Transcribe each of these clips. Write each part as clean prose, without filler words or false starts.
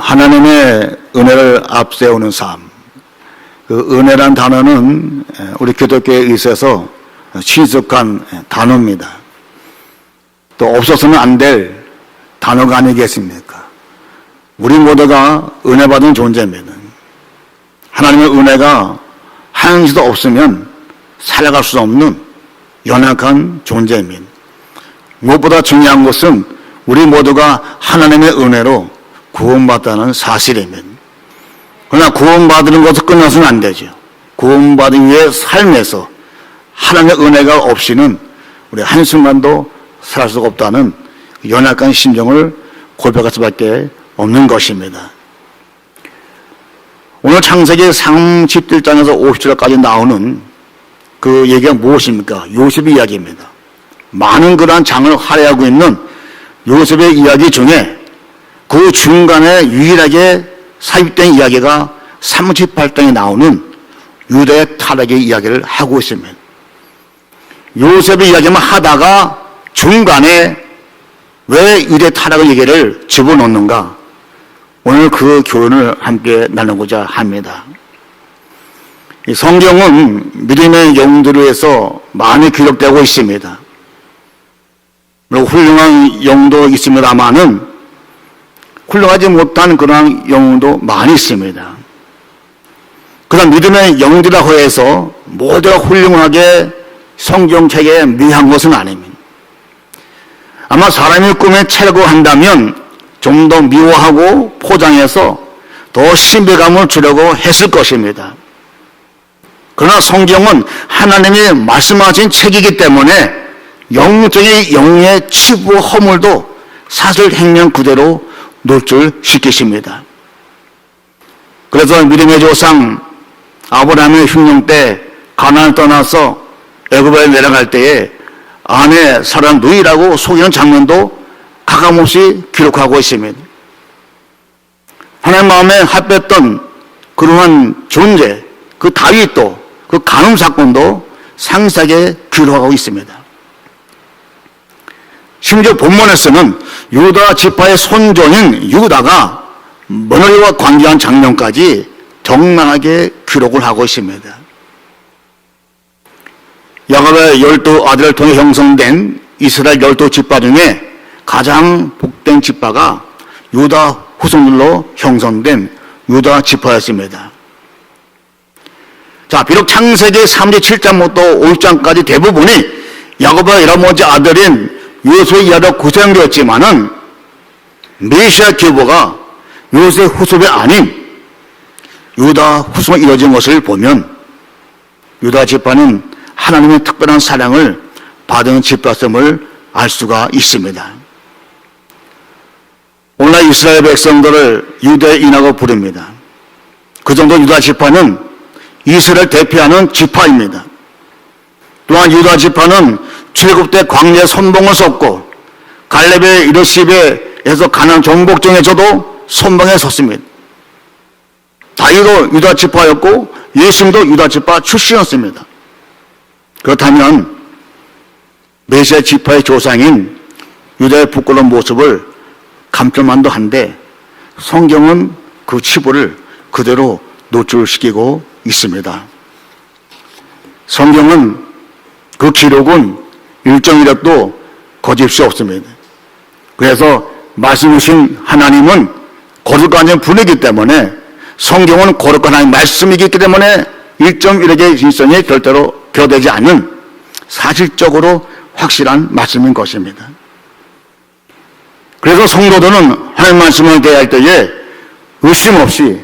하나님의 은혜를 앞세우는 삶. 그 은혜란 단어는 우리 기독교에 있어서 친숙한 단어입니다. 또 없어서는 안 될 단어가 아니겠습니까? 우리 모두가 은혜 받은 존재입니다. 하나님의 은혜가 한시도 없으면 살아갈 수 없는 연약한 존재입니다. 무엇보다 중요한 것은 우리 모두가 하나님의 은혜로 구원받다는 사실입니다. 그러나 구원받는 것을 끝나서는 안 되죠. 구원받은 이의 삶에서 하나님의 은혜가 없이는 우리 한순간도 살 수가 없다는 연약한 심정을 고백할 수밖에 없는 것입니다. 오늘 창세기 37장에서 50절까지 나오는 그 얘기가 무엇입니까? 요셉의 이야기입니다. 많은 그러한 장을 할애하고 있는 요셉의 이야기 중에 그 중간에 유일하게 삽입된 이야기가 38장에 나오는 유다의 타락의 이야기를 하고 있습니다. 요셉의 이야기만 하다가 중간에 왜 유다의 타락의 얘기를 집어넣는가? 오늘 그 교훈을 함께 나누고자 합니다. 이 성경은 믿음의 영웅들을 위해서 많이 기록되고 있습니다. 훌륭한 영웅도 있습니다만은 훌륭하지 못한 그런 영웅도 많이 있습니다. 그런 믿음의 영웅들이라고 해서 모두가 훌륭하게 성경책에 미한 것은 아닙니다. 아마 사람이 꿈에 채려고 한다면 좀 더 미워하고 포장해서 더 신비감을 주려고 했을 것입니다. 그러나 성경은 하나님이 말씀하신 책이기 때문에 영적인 영의 치부 허물도 사실 행명 그대로 노출시키십니다. 그래서 믿음의 조상 아브라함의 흉년 때 가나안을 떠나서 애굽에 내려갈 때에 아내 사라 누이라고 속이는 장면도 가감없이 기록하고 있습니다. 하나님 마음에 합했던 그러한 존재, 그 다윗도 그 간음 사건도 상세하게 기록하고 있습니다. 심지어 본문에서는 유다 지파의 손종인 유다가 며느리와 관계한 장면까지 적나라하게 기록을 하고 있습니다. 야곱의 12아들을 통해 형성된 이스라엘 12지파 중에 가장 복된 지파가 유다 후손들로 형성된 유다 지파였습니다. 자, 비록 창세기 37장부터 50장까지 대부분이 야곱의 11번째 아들인 요셉의 이야기로 구성되었지만은 메시아 교보가 요셉 후손이 아닌 유다 후손으로 이루어진 것을 보면 유다 지파는 하나님의 특별한 사랑을 받은 지파임을 알 수가 있습니다. 오늘날 이스라엘 백성들을 유대인이라고 부릅니다. 그 정도 유다 지파는 이스라엘 대표하는 지파입니다. 또한 유다 지파는 출애굽 때 광야에 선봉을 섰고 갈렙의 리더십에서 가나안 정복전에서도 선봉에 섰습니다. 다윗도 유다 지파였고 예수님도 유다 지파 출신이었습니다. 그렇다면 메시아 지파의 조상인 유다의 부끄러운 모습을 감출만도 한데 성경은 그 치부를 그대로 노출시키고 있습니다. 성경은 그 기록은 일정이라도 거짓 수 없습니다. 그래서 말씀이신 하나님은 거룩한 분이기 때문에 성경은 거룩한 하나님 말씀이기 때문에 1.1의 일성에 절대로 교되지 않는 사실적으로 확실한 말씀인 것입니다. 그래서 성도들은 하나님 말씀을 대할 때에 의심 없이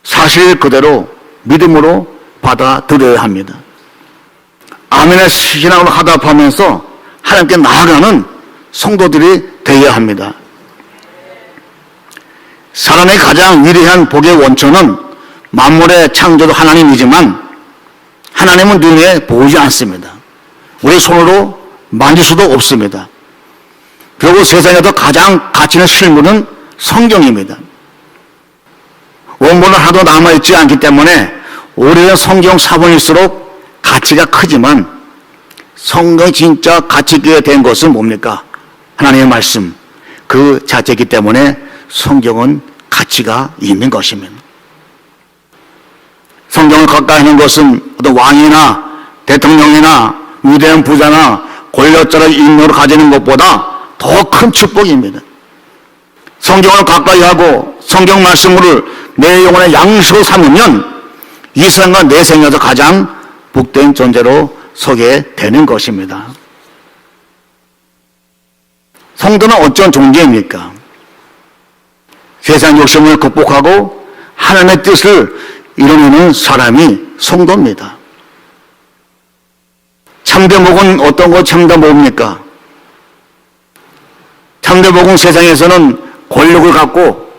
사실 그대로 믿음으로 받아들여야 합니다. 아멘의 신앙으로 화답하면서 하나님께 나아가는 성도들이 되어야 합니다. 사람의 가장 위대한 복의 원천은 만물의 창조도 하나님이지만 하나님은 눈에 보이지 않습니다. 우리 손으로 만질 수도 없습니다. 그리고 세상에서 가장 가치 있는 실물은 성경입니다. 원본은 하나도 남아있지 않기 때문에 오래된 성경 사본일수록 가치가 크지만 성경이 진짜 가치 있게 된 것은 뭡니까? 하나님의 말씀 그 자체이기 때문에 성경은 가치가 있는 것입니다. 성경을 가까이 하는 것은 어떤 왕이나 대통령이나 위대한 부자나 권력자를 인물로 가지는 것보다 더 큰 축복입니다. 성경을 가까이 하고 성경 말씀을 내 영혼의 양식으로 삼으면 이 세상과 내 생에서 가장 복된 존재로 서게 되는 것입니다. 성도는 어떤 존재입니까? 세상 욕심을 극복하고 하나님의 뜻을 이루는 사람이 성도입니다. 참된 복은 어떤 거 참된 복입니까? 참된 복은 세상에서는 권력을 갖고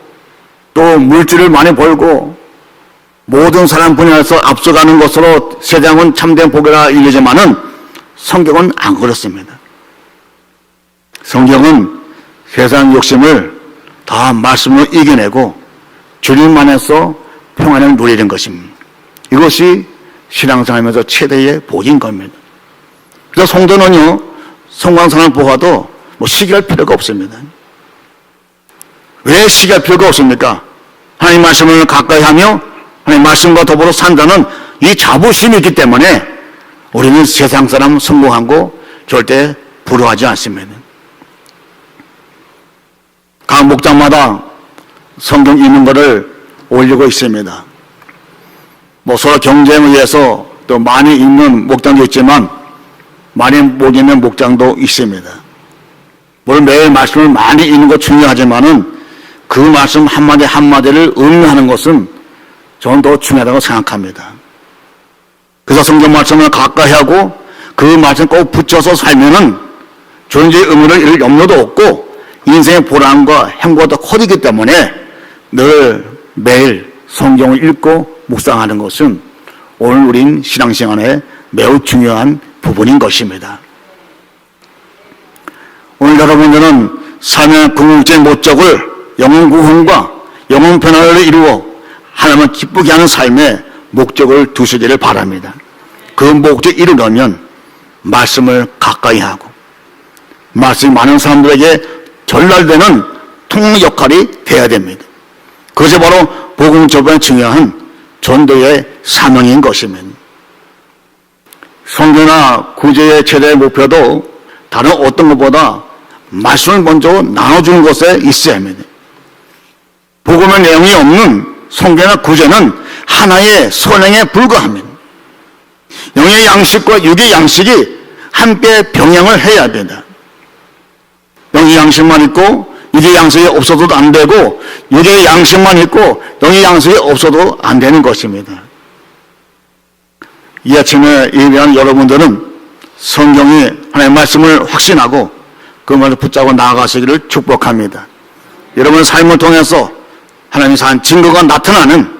또 물질을 많이 벌고 모든 사람 분야에서 앞서가는 것으로 세상은 참된 복이라 일리지만은 성경은 안 그렇습니다. 성경은 세상 욕심을 다 말씀으로 이겨내고 주님 안에서 평안을 누리는 것입니다. 이것이 신앙생활하면서 최대의 복인 겁니다. 그래서 성도는요, 성광상을 보아도 시기할 필요가 없습니다. 왜 시기할 필요가 없습니까? 하나님 말씀을 가까이 하며 하나님 말씀과 더불어 산다는 이 자부심이 있기 때문에 우리는 세상 사람 성공하고 절대 부러워하지 않습니다. 각 목장마다 성경 읽는 것을 올리고 있습니다. 서로 경쟁을 위해서 또 많이 읽는 목장도 있지만 많이 못 읽는 목장도 있습니다. 물론 매일 말씀을 많이 읽는 것 중요하지만은 그 말씀 한마디 한마디를 음미하는 것은 저는 더 중요하다고 생각합니다. 그래서 성경 말씀을 가까이 하고 그 말씀 꼭 붙여서 살면은 존재의 의미를 잃을 염려도 없고 인생의 보람과 행복가 더 커지기 때문에 늘 매일 성경을 읽고 묵상하는 것은 오늘 우린 신앙생활에 매우 중요한 부분인 것입니다. 오늘 여러분들은 삶의 궁극적인 목적을 영혼 구원과 영혼 변화를 이루어 하나님을 기쁘게 하는 삶의 목적을 두시기를 바랍니다. 그 목적 이루려면 말씀을 가까이 하고 말씀이 많은 사람들에게 전달되는 통로 역할이 돼야 됩니다. 그것이 바로 복음 전반에 중요한 전도의 사명인 것입니다. 선교나 구제의 최대의 목표도 다른 어떤 것보다 말씀을 먼저 나눠주는 것에 있어야 합니다. 복음의 내용이 없는 선교나 구제는 하나의 선행에 불과합니다. 영의 양식과 육의 양식이 함께 병행을 해야 된다. 영의 양식만 있고 육의 양식이 없어도 안 되고 육의 양식만 있고 영의 양식이 없어도 안 되는 것입니다. 이 아침에 예배한 여러분들은 성경이 하나님의 말씀을 확신하고 그 말을 붙잡고 나아가시기를 축복합니다. 여러분의 삶을 통해서 하나님의 산 증거가 나타나는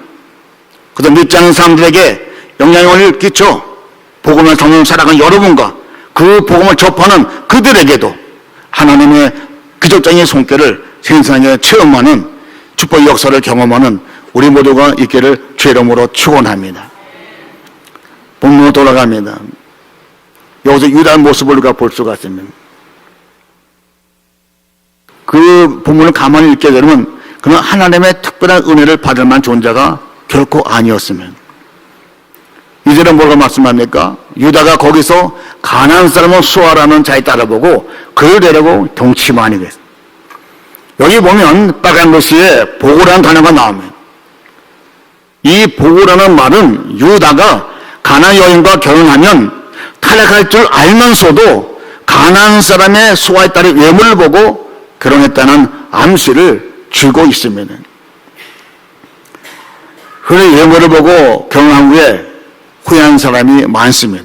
그도 믿지 않는 사람들에게 영향을 끼쳐 복음을 전하는 살아가는 여러분과 그 복음을 접하는 그들에게도 하나님의 기적적인 손길을 생생하게 체험하는 축복의 역사를 경험하는 우리 모두가 있기를 주의 이름으로 축원합니다. 본문으로 돌아갑니다. 여기서 유다의 모습을 우리가 볼 수가 있습니다. 그 본문을 가만히 읽게 되면 그는 하나님의 특별한 은혜를 받을 만한 존재가 결코 아니었으면 이제는 뭐가 말씀합니까? 유다가 거기서 가나안 사람은 수아라는 자에 따라보고 그를 데리고 동치만이 됐습니다. 여기 보면 빨간 글씨에 보고라는 단어가 나옵니다. 이 보고라는 말은 유다가 가나안 여인과 결혼하면 탈락할 줄 알면서도 가나안 사람의 수아의 딸의 외모를 보고 결혼했다는 암시를 주고 있습니다. 그의 외모를 보고 결혼한 후에 후회한 사람이 많습니다.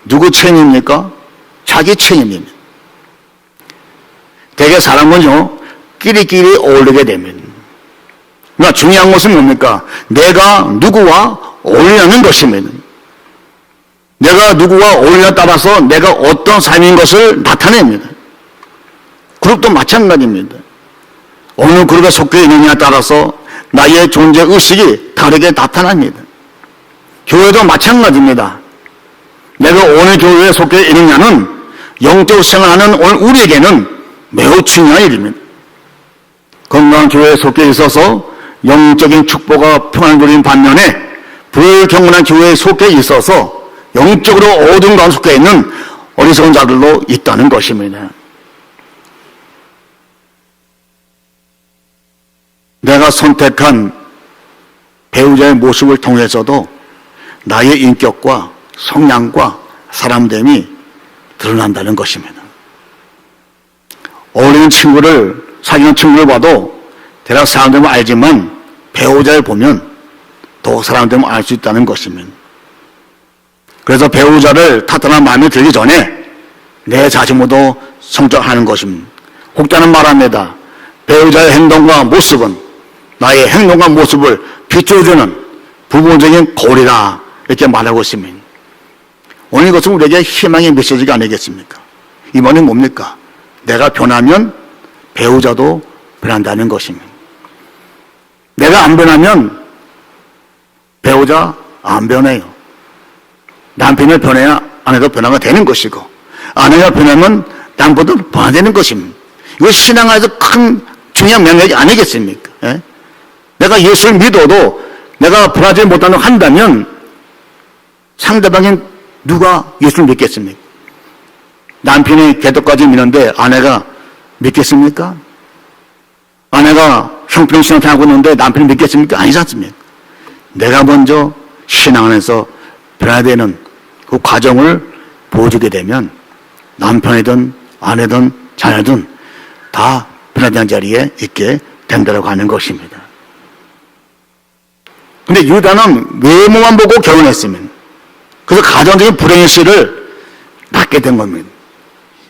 누구 책임입니까? 자기 책임입니다. 대개 사람은요, 끼리끼리 어울리게 됩니다. 그러니까 중요한 것은 뭡니까? 내가 누구와 어울리는 것입니다. 내가 누구와 어울리냐에 따라서 내가 어떤 삶인 것을 나타냅니다. 그룹도 마찬가지입니다. 어느 그룹에 속해 있느냐에 따라서 나의 존재 의식이 다르게 나타납니다. 교회도 마찬가지입니다. 내가 어느 교회에 속해 있느냐는 영적 생활하는 오늘 우리에게는 매우 중요한 일입니다. 건강한 교회에 속해 있어서 영적인 축복과 평안을 누리는 반면에 불경건한 교회에 속해 있어서 영적으로 어두운 가운데 속해 있는 어리석은 자들도 있다는 것입니다. 내가 선택한 배우자의 모습을 통해서도 나의 인격과 성향과 사람됨이 드러난다는 것입니다. 어울리는 친구를, 사귀는 친구를 봐도 대략 사람들은 알지만 배우자를 보면 더 사람들은 알 수 있다는 것입니다. 그래서 배우자를 탓하는 마음이 들기 전에 내 자신보다 성장하는 것입니다. 혹자는 말합니다. 배우자의 행동과 모습은 나의 행동과 모습을 비춰주는 부분적인 거울이다, 이렇게 말하고 있습니다. 오늘 이것은 우리에게 희망의 메시지가 아니겠습니까? 이 말은 뭡니까? 내가 변하면 배우자도 변한다는 것입니다. 내가 안 변하면 배우자 안 변해요. 남편이 변해야 아내도 변화가 되는 것이고, 아내가 변하면 남편도 변화되는 것입니다. 이거 신앙에서 큰 중요한 명령이 아니겠습니까? 예? 내가 예수를 믿어도 내가 변하지 못하는 한다면 상대방이 누가 예수를 믿겠습니까? 남편이 개떡까지 믿는데 아내가 믿겠습니까? 아내가 형편없이 신앙생활하고 있는데 남편이 믿겠습니까? 아니지 않습니까? 내가 먼저 신앙 안에서 변화해야 되는 그 과정을 보여주게 되면 남편이든 아내든 자녀든 다 변화된 자리에 있게 된다고 하는 것입니다. 근데 유다는 외모만 보고 결혼했으면, 그래서 가정적인 불행의 씨를 낳게 된 겁니다.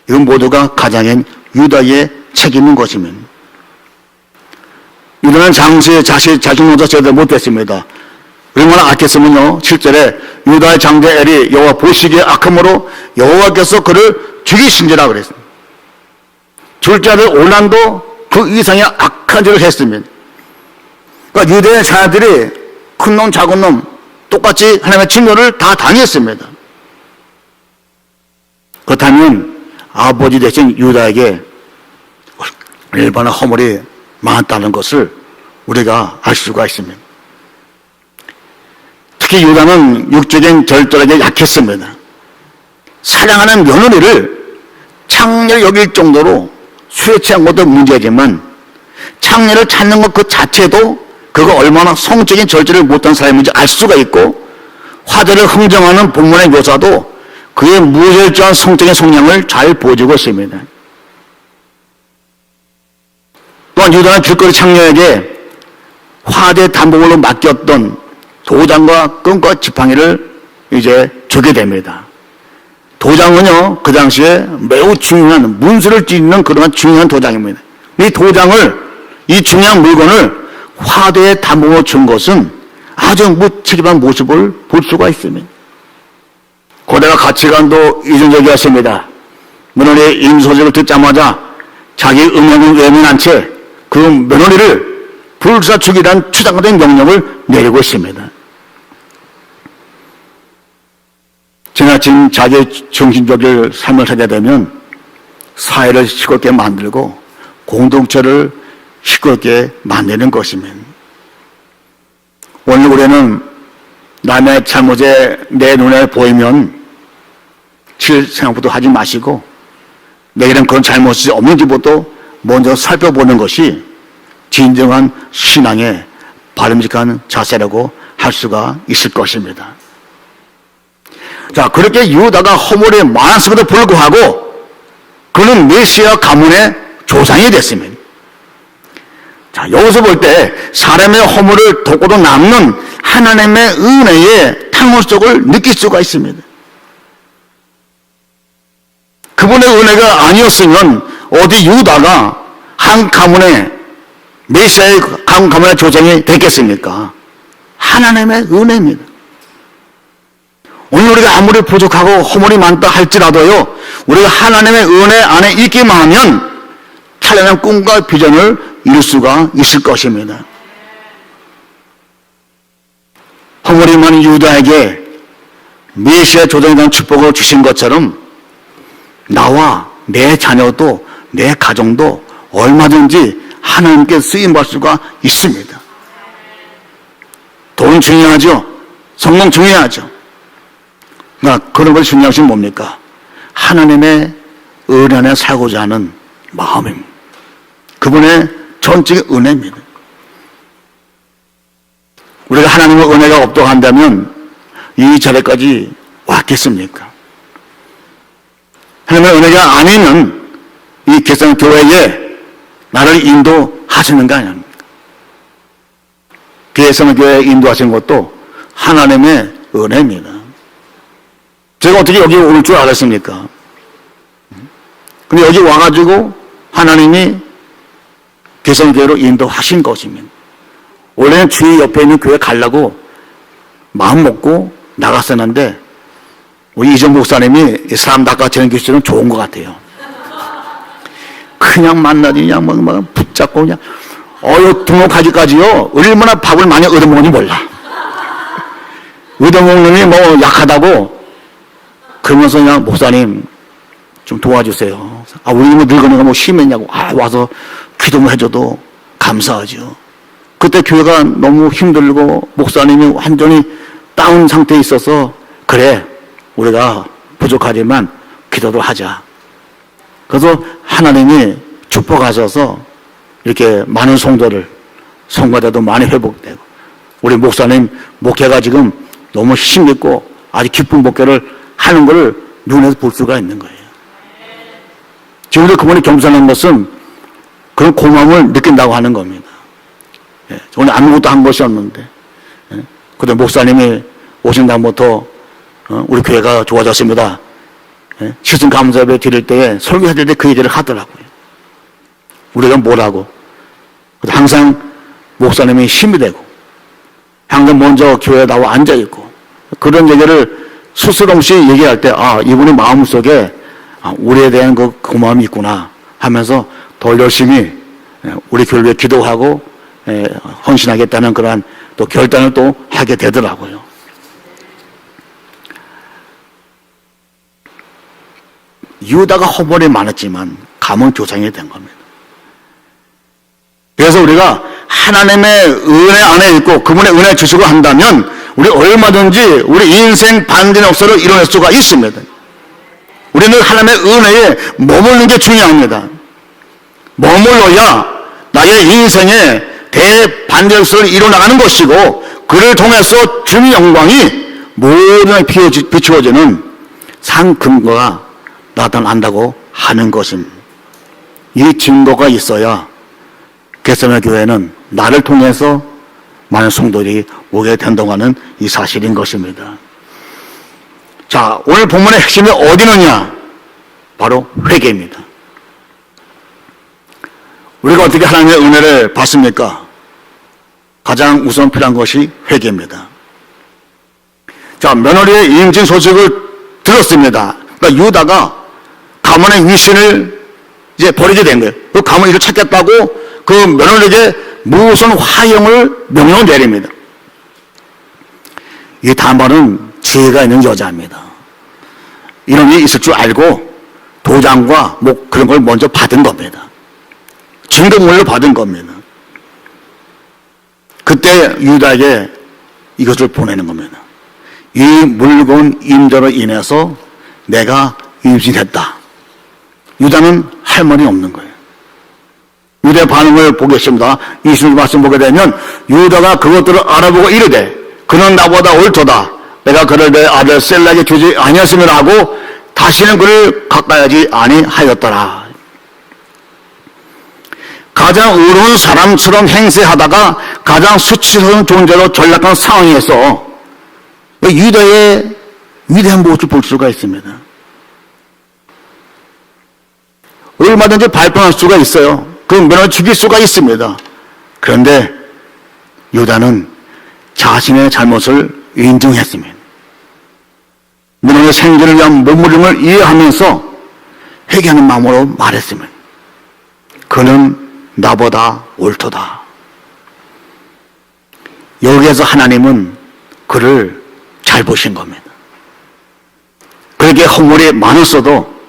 이건 모두가 가장인 유다의 책임인 것입니다. 유다는 장세 자식 노자 제대로 못했습니다. 얼마나 악했으면요, 7절에 유다의 장자 엘이 여호와 보시기에 악함으로 여호와께서 그를 죽이신지라 그랬습니다. 둘째 아들 올란도 그 이상의 악한 짓을 했습니다. 그러니까 유다의 자녀들이 큰 놈 작은 놈 똑같이 하나님의 징벌을 다 당했습니다. 그렇다면 아버지 대신 유다에게 얼마나 허물이 많았다는 것을 우리가 알 수가 있습니다. 특히 유다는 육적인 절절하게 약했습니다. 사랑하는 며느리를 창녀를 여길 정도로 술에 취한 것도 문제지만 창녀를 찾는 것 그 자체도 그가 얼마나 성적인 절제를 못한 사람인지 알 수가 있고, 화제를 흥정하는 본문의 묘사도 그의 무절제한 성적인 성향을 잘 보여주고 있습니다. 또한 유다는 길거리 창녀에게 화대 담보물로 맡겼던 도장과 끈과 지팡이를 이제 주게 됩니다. 도장은요, 그 당시에 매우 중요한 문수를 찢는 그러한 중요한 도장입니다. 이 도장을, 이 중요한 물건을 화대에 담보로 준 것은 아주 무책임한 모습을 볼 수가 있습니다. 고대가 가치관도 이중적이었습니다. 며느리의 임소식을 듣자마자 자기 음행을 외면한 채 그 며느리를 불사 죽이라는 추상화된 명령을 내리고 있습니다. 지나친 자기 정신적인 삶을 살게 되면 사회를 시끄럽게 만들고 공동체를 시끄럽게 만드는 것입니다. 오늘 우리는 남의 잘못이 내 눈에 보이면 칠 생각부터 하지 마시고 내게는 그런 잘못이 없는지부터 먼저 살펴보는 것이 진정한 신앙의 바람직한 자세라고 할 수가 있을 것입니다. 자, 그렇게 유다가 허물이 많았음에도 불구하고 그는 메시아 가문의 조상이 됐습니다. 자, 여기서 볼 때 사람의 허물을 덮고도 남는 하나님의 은혜의 탕후속을 느낄 수가 있습니다. 그분의 은혜가 아니었으면 어디 유다가 한 가문의 메시아의 한 가문의 조상이 됐겠습니까? 하나님의 은혜입니다. 오늘 우리가 아무리 부족하고 허물이 많다 할지라도요, 우리가 하나님의 은혜 안에 있기만 하면 찬란한 꿈과 비전을 이룰 수가 있을 것입니다. 허물이 많은 유다에게 메시아 조정에 대한 축복을 주신 것처럼 나와 내 자녀도 내 가정도 얼마든지 하나님께 쓰임받을 수가 있습니다. 돈 중요하죠. 성공 중요하죠. 그러니까 그런 걸 중요한 것이 뭡니까? 하나님의 은혜 안에 살고자 하는 마음입니다. 그분의 전적인 은혜입니다. 우리가 하나님의 은혜가 없다고 한다면 이 자리까지 왔겠습니까? 하나님의 은혜가 아니면 이 개성교회에 나를 인도하시는 거 아닙니까? 개성교회에 인도하시는 것도 하나님의 은혜입니다. 제가 어떻게 여기 올 줄 알았습니까? 근데 여기 와가지고 하나님이 개성교회로 인도하신 것입니다. 원래는 주위 옆에 있는 교회 가려고 마음 먹고 나갔었는데 우리 이정 목사님이 사람 낚아채는 교실은 좋은 것 같아요. 그냥 만나지 그냥 막 붙잡고 그냥 등록하기까지요 얼마나 밥을 많이 얻어먹는지 몰라. 얻어먹는 게 뭐 약하다고 그러면서 그냥 목사님 좀 도와주세요. 우리 뭐 늙은이가 뭐 심했냐고 와서 기도만 해줘도 감사하죠. 그때 교회가 너무 힘들고 목사님이 완전히 다운 상태에 있어서 그래 우리가 부족하지만 기도를 하자. 그래서 하나님이 축복하셔서 이렇게 많은 성도자도 많이 회복되고 우리 목사님 목회가 지금 너무 힘있고 아주 기쁜 목회를 하는 것을 눈에서 볼 수가 있는 거예요. 지금 우리 그분이 겸손한 것은 그런 고마움을 느낀다고 하는 겁니다. 오늘 아무것도 한 것이 없는데 그때 목사님이 오신 다음부터 우리 교회가 좋아졌습니다. 시즌 감사예배 드릴 때에 설교할 때 그 얘기를 하더라고요. 우리가 뭐라고 항상 목사님이 힘이 되고 항상 먼저 교회에 나와 앉아있고 그런 얘기를 스스럼 없이 얘기할 때 이분의 마음속에 우리에 대한 그 고마움이 있구나 하면서 더 열심히 우리 교회를 위해 기도하고 헌신하겠다는 그러한 또 결단을 또 하게 되더라고요. 유다가 허물이 많았지만 감은 조상이 된 겁니다. 그래서 우리가 하나님의 은혜 안에 있고 그분의 은혜 주시고 한다면 우리 얼마든지 우리 인생 반전 역사를 이뤄낼 수가 있습니다. 우리는 하나님의 은혜에 머무르는 게 중요합니다. 머물러야 나의 인생에 대반전 역사를 이뤄나가는 것이고 그를 통해서 주님의 영광이 모든 비추어지는 상 근거가 나타난다고 하는 것입니다. 이 증거가 있어야 개성의 교회는 나를 통해서 많은 성도들이 오게 된다고 하는 이 사실인 것입니다. 자, 오늘 본문의 핵심이 어디 있느냐? 바로 회개입니다. 우리가 어떻게 하나님의 은혜를 받습니까? 가장 우선 필요한 것이 회개입니다. 자, 며느리의 임신 소식을 들었습니다. 그러니까 유다가 가문의 위신을 이제 버리게 된 거예요. 그 가문 이를 찾겠다고 그 며느리에게 무선 화형을 명령을 내립니다. 이 다말은 지혜가 있는 여자입니다. 이런 일이 있을 줄 알고 도장과 뭐 그런 걸 먼저 받은 겁니다. 증거물로 받은 겁니다. 그때 유다에게 이것을 보내는 겁니다. 이 물건 임자로 인해서 내가 임신했다. 유다는 할 말이 없는 거예요. 유다의 반응을 보겠습니다. 20절 말씀 보게 되면 유다가 그것들을 알아보고 이르되 그는 나보다 옳도다. 내가 그를 내 아들 셀라에게 주지 아니었으면 하고 다시는 그를 가까이하지 아니하였더라. 가장 의로운 사람처럼 행세하다가 가장 수치스러운 존재로 전락한 상황에서 유다의 위대한 모습을 볼 수가 있습니다. 얼마든지 발표할 수가 있어요. 그 면을 죽일 수가 있습니다. 그런데 유다는 자신의 잘못을 인정했습니다. 민원의 생존을 위한 몸부림을 이해하면서 회개하는 마음으로 말했습니다. 그는 나보다 옳도다. 여기에서 하나님은 그를 잘 보신 겁니다. 그에게 허물이 많았어도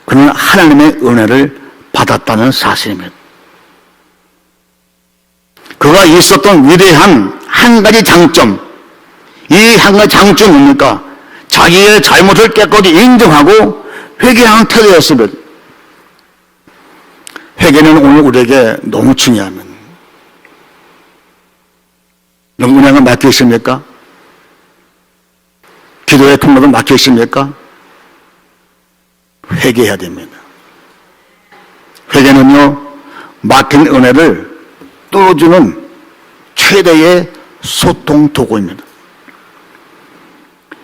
그는 하나님의 은혜를 받았다는 사실입니다. 그가 있었던 위대한 한 가지 장점, 이 한 가지 장점이 뭡니까? 자기의 잘못을 깨끗이 인정하고 회개하는 태도였습니다. 회개는 오늘 우리에게 너무 중요합니다. 영문양은 막혀 있습니까? 기도의 통로도 막혀 있습니까? 회개해야 됩니다. 회개는요, 막힌 은혜를 뚫어주는 최대의 소통 도구입니다.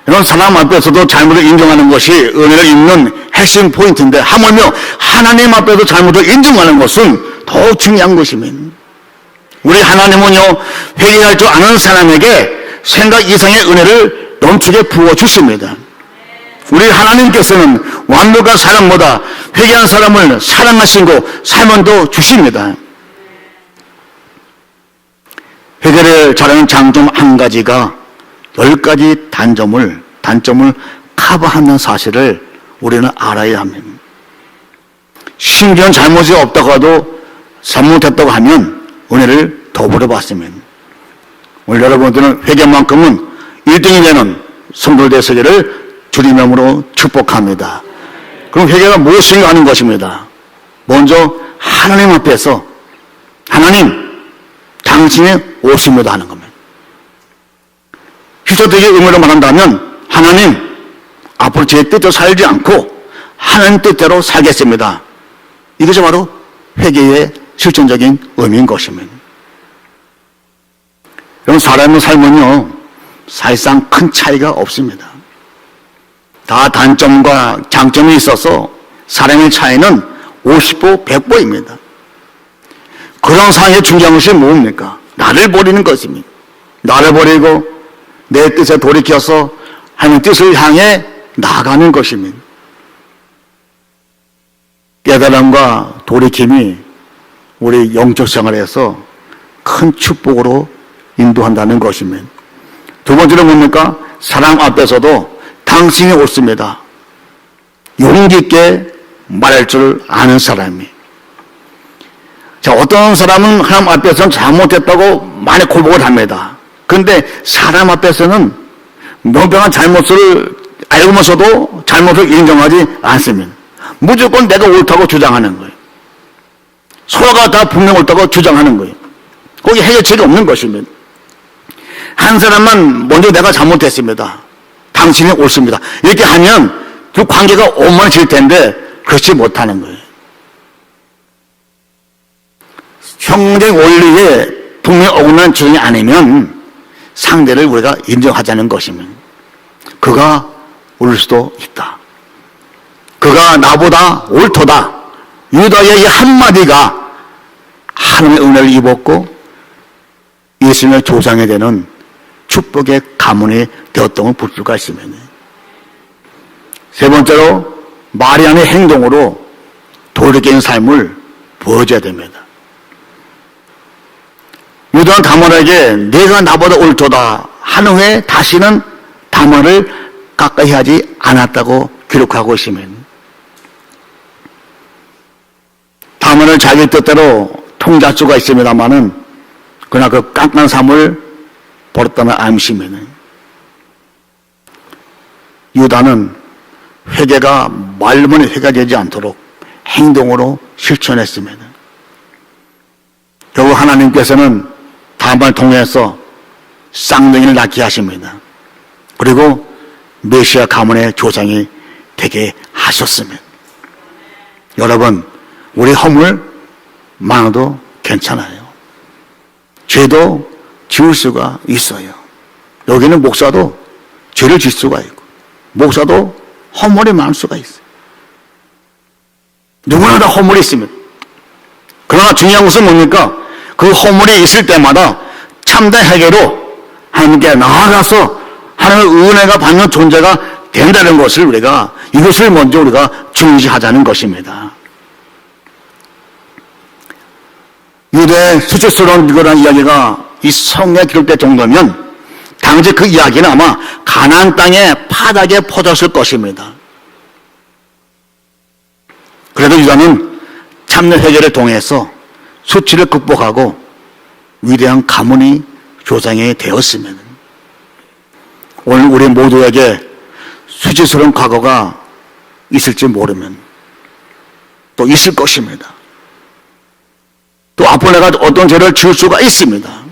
이런 사람 앞에서도 잘못을 인정하는 것이 은혜를 입는 핵심 포인트인데, 하물며 하나님 앞에서 잘못을 인정하는 것은 더 중요한 것입니다. 우리 하나님은요, 회개할 줄 아는 사람에게 생각 이상의 은혜를 넘치게 부어주십니다. 우리 하나님께서는 완벽한 사람보다 회개한 사람을 사랑하시고 사면도 주십니다. 회개를 잘하는 장점 한 가지가 10가지 단점을 커버하는 사실을 우리는 알아야 합니다. 심지어 잘못이 없다고 해도 잘못했다고 하면 은혜를 더불어 받습니다. 오늘 여러분들은 회개만큼은 1등이 되는 성도들 되시기를 주님 이름으로 축복합니다. 그럼 회개가 무엇인가 하는 것입니다. 먼저 하나님 앞에서 하나님 당신이 옳습니다 하는 겁니다. 희소되게 의미로 말한다면 하나님 앞으로 제 뜻대로 살지 않고 하나님 뜻대로 살겠습니다. 이것이 바로 회개의 실천적인 의미인 것입니다. 여러분, 사람의 삶은요 사실상 큰 차이가 없습니다. 다 단점과 장점이 있어서 사람의 차이는 50보 100보입니다. 그런 상황에 중요한 것이 뭡니까? 나를 버리는 것입니다. 나를 버리고 내 뜻에 돌이켜서 하나님 뜻을 향해 나아가는 것입니다. 깨달음과 돌이킴이 우리 영적 생활에서 큰 축복으로 인도한다는 것입니다. 두 번째는 뭡니까? 사람 앞에서도 당신이 옳습니다. 용기 있게 말할 줄 아는 사람이. 자, 어떤 사람은 하나님 앞에서는 잘못했다고 많이 고백을 합니다. 그런데 사람 앞에서는 명백한 잘못을 알고면서도 잘못을 인정하지 않습니다. 무조건 내가 옳다고 주장하는 거예요. 서로가 다 분명 옳다고 주장하는 거예요. 거기 해결책이 없는 것입니다. 한 사람만 먼저 내가 잘못했습니다. 당신이 옳습니다. 이렇게 하면 그 관계가 원만해질 텐데 그렇지 못하는 거예요. 형제적 원리에 분명히 어긋나는 주장이 아니면 상대를 우리가 인정하자는 것입니다. 그가 옳을 수도 있다. 그가 나보다 옳도다. 유다의 이 한마디가 하나님의 은혜를 입었고 예수님의 조상이 되는 축복의 가문이 되었던 걸 볼 수가 있습니다. 세 번째로 말이 아닌 행동으로 돌이키는 삶을 보여줘야 됩니다. 유다는 다말에게 내가 나보다 옳도다 하는 후에 다시는 다말을 가까이 하지 않았다고 기록하고 있습니다. 다말을 자기 뜻대로 통제할 수가 있습니다만은 그러나 그 깐깐한 삶을 버렸다는 암시입니다. 유다는 회개가 말로만 회개가 되지 않도록 행동으로 실천했습니다. 결국 하나님께서는 다말을 통해서 쌍둥이를 낳게 하십니다. 그리고 메시아 가문의 조상이 되게 하셨습니다. 여러분, 우리 허물 많아도 괜찮아요. 죄도 지을 수가 있어요. 여기는 목사도 죄를 질 수가 있고 목사도 허물이 많을 수가 있어요. 누구나 다 허물이 있습니다. 그러나 중요한 것은 뭡니까? 그 허물이 있을 때마다 참된 회개로 하나님께 나아가서 하나님의 은혜가 받는 존재가 된다는 것을 이것을 먼저 우리가 중시하자는 것입니다. 유대의 수치스러운 이거라는 이야기가 이 성경에 기록될 정도면 당시 그 이야기는 아마 가나안 땅의 파닥에 퍼졌을 것입니다. 그래도 유다는 참된 회개를 통해서 수치를 극복하고 위대한 가문이 조상이 되었으면 오늘 우리 모두에게 수치스러운 과거가 있을지 모르면 또 있을 것입니다. 또 앞으로 내가 어떤 죄를 지을 수가 있습니다.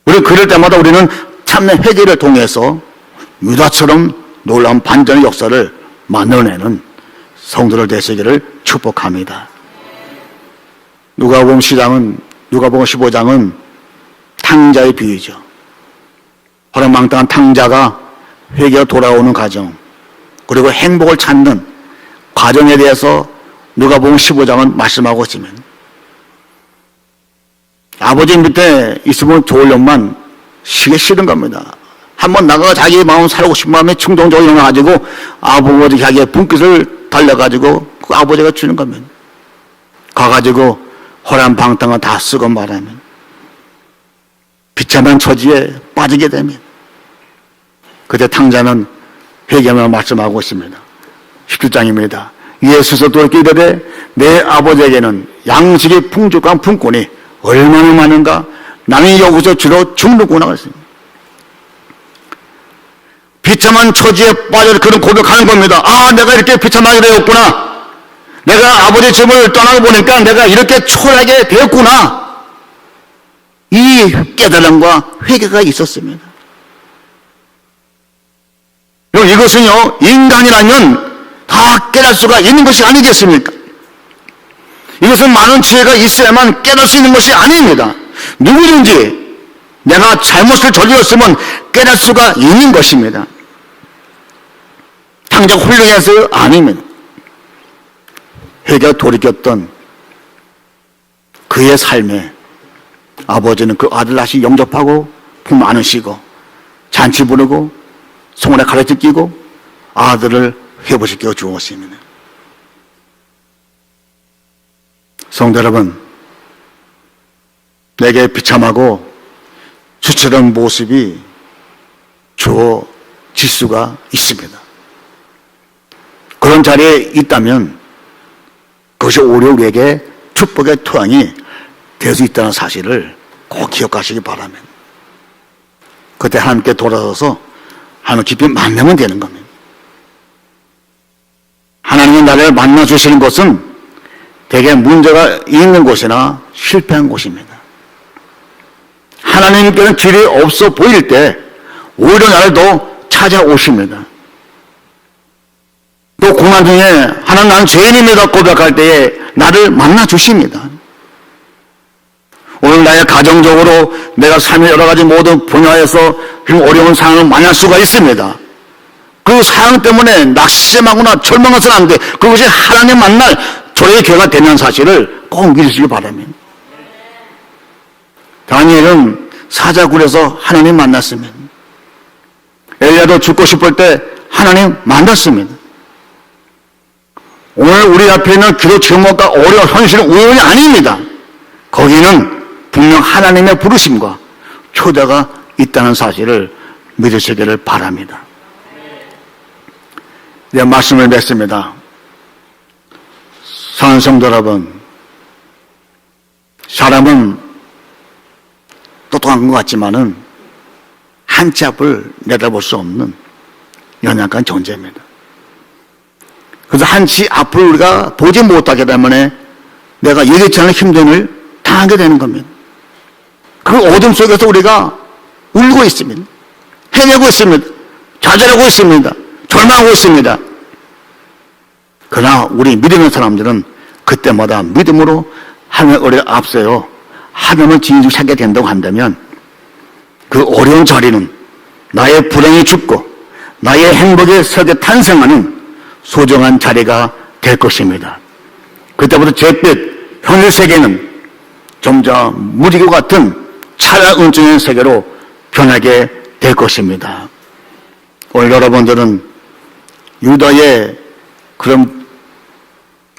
우리 그럴 때마다 우리는 참된 회개를 통해서 유다처럼 놀라운 반전의 역사를 만들어내는 성도들 되시기를 축복합니다. 누가복음 15장은 탕자의 비유죠. 허랑방탕한 탕자가 회개가 돌아오는 과정, 그리고 행복을 찾는 과정에 대해서 누가복음 15장은 말씀하고 있으면 아버지 밑에 있으면 좋으려면 시기 싫은 겁니다. 한번 나가가 자기 마음 살고 싶은 마음에 충동적으로 일어나가지고 아버지 자기의 분깃을 달려가지고 그 아버지가 주는 겁니다. 가가지고 허랑방탕을 다 쓰고 말하면 비참한 처지에 빠지게 됩니다. 그때 탕자는 회개하며 말씀하고 있습니다. 17장입니다. 예수께서 돌이켜 이르되 내 아버지에게는 양식이 풍족한 품꾼이 얼마나 많은가, 나는 여기서 주로 죽는구나 그랬습니다. 비참한 처지에 빠져 그런 고백하는 겁니다. 아, 내가 이렇게 비참하게 되었구나. 내가 아버지 집을 떠나고 보니까 내가 이렇게 초라하게 되었구나. 이 깨달음과 회개가 있었습니다. 이것은요, 인간이라면 다 깨달을 수가 있는 것이 아니겠습니까? 이것은 많은 지혜가 있어야만 깨달을 수 있는 것이 아닙니다. 누구든지 내가 잘못을 저질렀으면 깨달을 수가 있는 것입니다. 당장 훌륭해서요? 아닙니다. 회개가 돌이켰던 그의 삶에 아버지는 그 아들 다시 영접하고 품 안으시고 잔치 부르고 손에 가르쳐 끼고 아들을 회복시켜 주었습니다. 성도 여러분, 내게 비참하고 수치스러운 모습이 주어질 수가 있습니다. 그런 자리에 있다면 그것이 오히려 우리에게 축복의 토양이 될 수 있다는 사실을 꼭 기억하시기 바랍니다. 그때 하나님께 돌아서서 하나님 깊이 만나면 되는 겁니다. 하나님이 나를 만나주시는 곳은 대개 문제가 있는 곳이나 실패한 곳입니다. 하나님께는 길이 없어 보일 때 오히려 나를 더 찾아오십니다. 또 고난 중에 하나님 나는 죄인입니다 고백할 때에 나를 만나주십니다. 오늘 나의 가정적으로 내가 삶의 여러 가지 모든 분야에서 어려운 상황을 만날 수가 있습니다. 그 상황 때문에 낙심하거나 절망해서는 안 돼. 그것이 하나님 만날 조례의 기회가 되는 사실을 꼭 믿으시기 바랍니다. 다니엘은 사자굴에서 하나님 만났습니다. 엘리야도 죽고 싶을 때 하나님 만났습니다. 오늘 우리 앞에 있는 기도 제목과 어려운 현실은 우연이 아닙니다. 거기는 분명 하나님의 부르심과 초대가 있다는 사실을 믿으시기를 바랍니다. 네, 말씀을 맺습니다. 사랑하는 성도 여러분, 사람은 똑똑한 것 같지만은 한 치 앞을 내다볼 수 없는 연약한 존재입니다. 그래서 한 치 앞을 우리가 보지 못하기 때문에 내가 예기치 않은 힘듦을 당하게 되는 겁니다. 그 어둠 속에서 우리가 울고 있습니다. 헤매고 있습니다. 좌절하고 있습니다. 절망하고 있습니다. 그러나 우리 믿음의 사람들은 그때마다 믿음으로 하나님의 은혜를 앞세워 하나님을 진실을 찾게 된다고 한다면 그 어려운 자리는 나의 불행이 죽고 나의 행복의 세계 탄생하는 소중한 자리가 될 것입니다. 그때부터 잿빛 현실 세계는 점점 무지개 같은 찬란 은총의 세계로 변하게 될 것입니다. 오늘 여러분들은 유다의 그런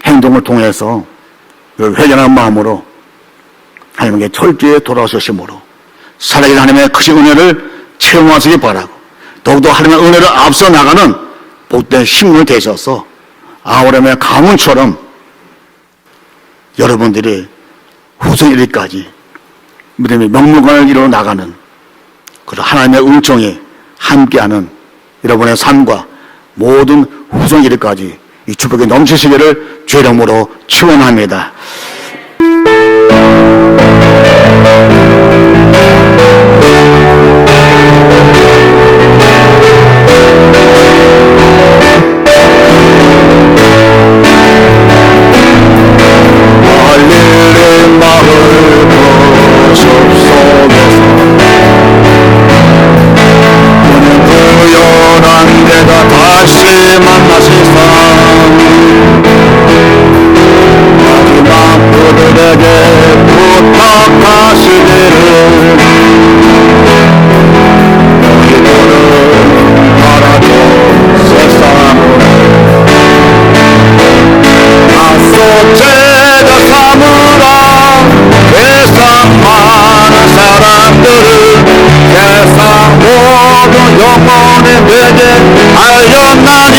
행동을 통해서 회개하는 마음으로 하나님께 철저히 돌아오심으로 살아계신 하나님의 크신 은혜를 체험하시기 바라고 더욱더 하나님의 은혜를 앞서 나가는 복된 신문이 되셔서 아브라함의 가문처럼 여러분들이 후손 일까지 믿음의 명문관을 이루어 나가는 그런 하나님의 은총에 함께하는 여러분의 삶과 모든 후손들까지 이 축복이 넘치시기를 주의 이름으로 축원합니다. 갈릴리 마을 그 숲속에서 우연한 데가 다시 만나시사 마지막 그들에게 부탁하시기를 너희들은 알아줘 세상을 나서 제자 삼으라 세상 많은 사람들을 세상 모든 영혼에 되게 알렸나니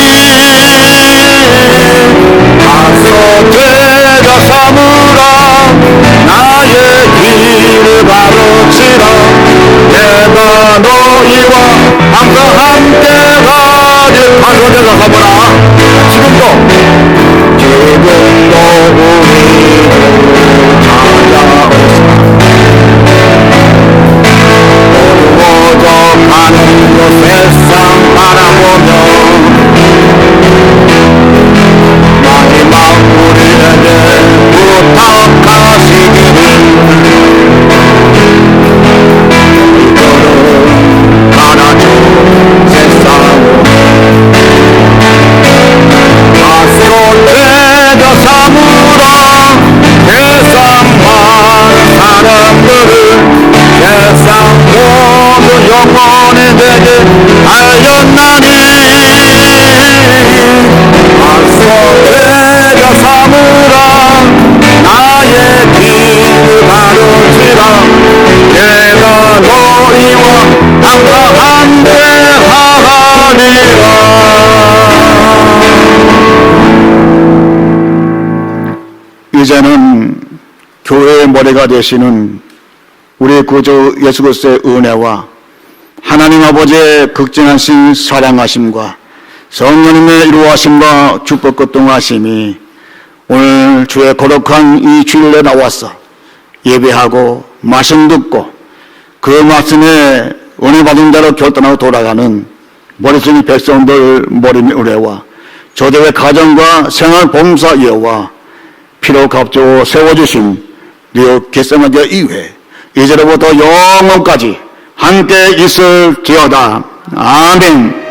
나서 제자 삼으라 나의 길을 가르치라 내가 너희와 항상 함께하리 나서 제자 삼으라 지금도 우리를 찾아오사 어두워져 가는 그 세상 바라보며 마지막 우리에게 부탁하시기를 너희들은 하나님 세상을 스스로 제자 삼으라 세상 많은 사람들을 세상 모든 영혼에 대게 알렸나니 스스로 제자 삼으라 나의 길을 가르치라 내가 너희와 항상 함께하리라. 이제는 교회의 머리가 되시는 우리 구주 예수 그리스도의 은혜와 하나님 아버지의 극진하신 사랑하심과 성령님의 이루하심과 축복 교통하심이 오늘 주의 거룩한 이 주일에 나와서 예배하고 말씀 듣고 그 말씀에 은혜 받은 자로 결단하고 돌아가는 머리속의 백성들 머리의 은혜와 저들의 가정과 생활 봉사 예와 피로 값주어 세워주신 뉴욕 겟세마니 이회 이제로부터 영원까지 함께 있을지어다. 아멘.